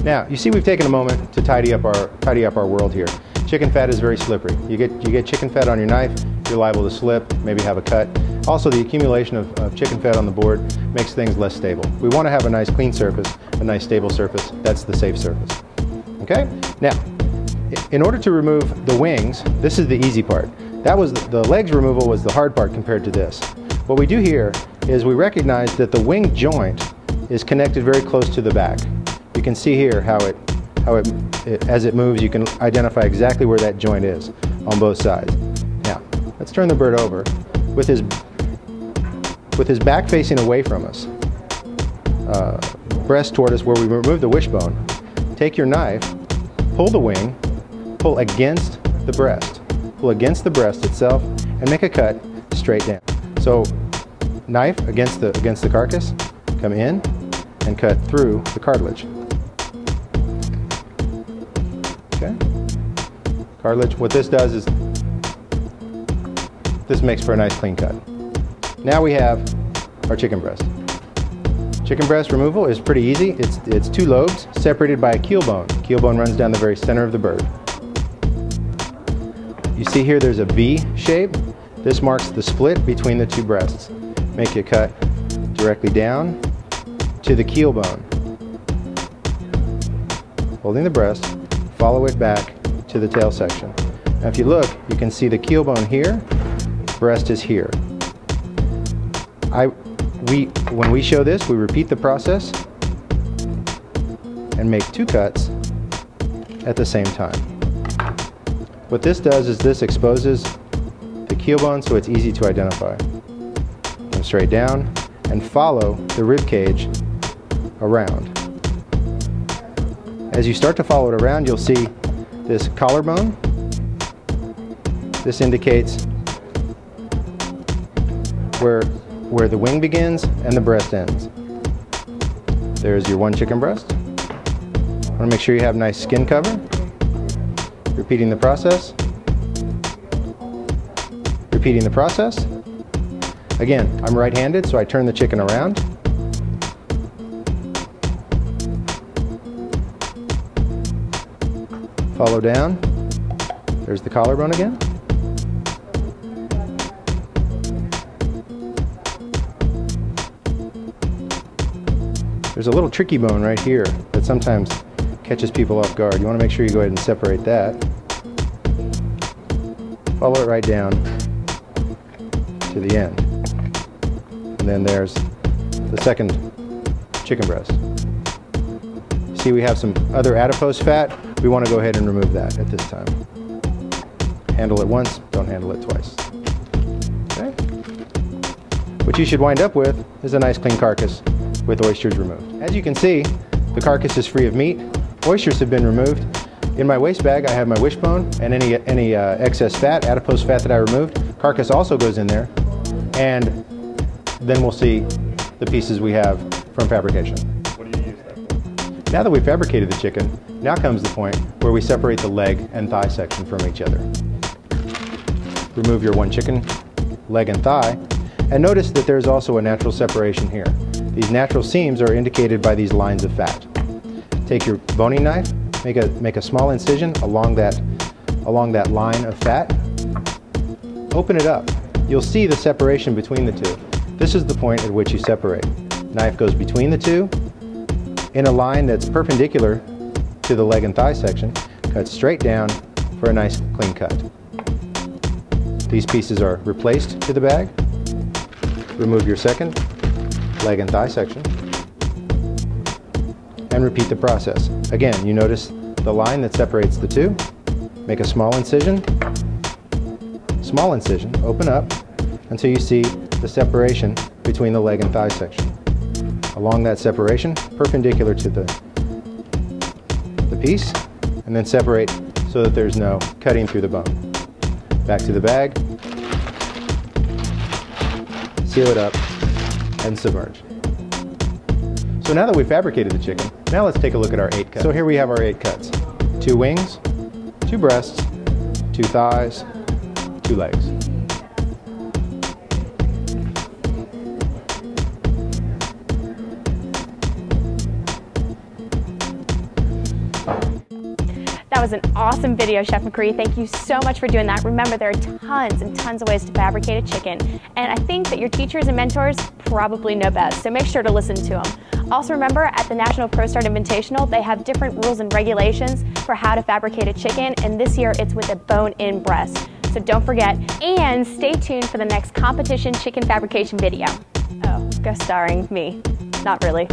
Now, you see we've taken a moment to tidy up our world here. Chicken fat is very slippery. You get chicken fat on your knife, you're liable to slip, maybe have a cut. Also, the accumulation of chicken fat on the board makes things less stable. We want to have a nice clean surface, a nice stable surface. That's the safe surface. Okay? Now, in order to remove the wings, this is the easy part. The legs removal was the hard part compared to this. What we do here is we recognize that the wing joint is connected very close to the back. You can see here how as it moves, you can identify exactly where that joint is on both sides. Now, let's turn the bird over. With his back facing away from us, breast toward us where we remove the wishbone, take your knife, pull the wing, pull against the breast. Pull against the breast itself and make a cut straight down. So, knife against the carcass, come in and cut through the cartilage. Okay? Cartilage, what this does is this makes for a nice clean cut. Now we have our chicken breast. Chicken breast removal is pretty easy. It's two lobes separated by a keel bone. The keel bone runs down the very center of the bird. You see here there's a V shape. This marks the split between the two breasts. Make a cut directly down to the keel bone. Holding the breast, follow it back to the tail section. Now if you look, you can see the keel bone here, breast is here. When we show this, we repeat the process and make two cuts at the same time. What this does is this exposes the keel bone so it's easy to identify. Come straight down and follow the rib cage around. As you start to follow it around, you'll see this collarbone. This indicates where the wing begins and the breast ends. There's your one chicken breast. Want to make sure you have nice skin cover. Repeating the process. Repeating the process. Again, I'm right-handed, so I turn the chicken around. Follow down. There's the collarbone again. There's a little tricky bone right here that sometimes catches people off guard. You want to make sure you go ahead and separate that. Follow it right down to the end. And then there's the second chicken breast. See, we have some other adipose fat. We want to go ahead and remove that at this time. Handle it once, don't handle it twice. Okay? What you should wind up with is a nice clean carcass with oysters removed. As you can see, the carcass is free of meat. Oysters have been removed. In my waste bag, I have my wishbone and any excess fat, adipose fat that I removed. Carcass also goes in there, and then we'll see the pieces we have from fabrication. What do you use that for? Now that we've fabricated the chicken, now comes the point where we separate the leg and thigh section from each other. Remove your one chicken leg and thigh, and notice that there's also a natural separation here. These natural seams are indicated by these lines of fat. Take your boning knife, make a small incision along that line of fat. Open it up. You'll see the separation between the two. This is the point at which you separate. Knife goes between the two in a line that's perpendicular to the leg and thigh section. Cut straight down for a nice clean cut. These pieces are replaced to the bag. Remove your second leg and thigh section and repeat the process. Again, you notice the line that separates the two. Make a small incision, open up until you see the separation between the leg and thigh section. Along that separation, perpendicular to the piece, and then separate so that there's no cutting through the bone. Back to the bag, seal it up, and submerge. So now that we've fabricated the chicken, now let's take a look at our 8 cuts. So here we have our 8 cuts. 2 wings, 2 breasts, 2 thighs, 2 legs. That was an awesome video, Chef McCree. Thank you so much for doing that. Remember, there are tons and tons of ways to fabricate a chicken, and I think that your teachers and mentors probably know best, so make sure to listen to them. Also remember, at the National Pro Start Invitational, they have different rules and regulations for how to fabricate a chicken, and this year it's with a bone-in breast. So don't forget, and stay tuned for the next competition chicken fabrication video. Oh, guest starring me. Not really.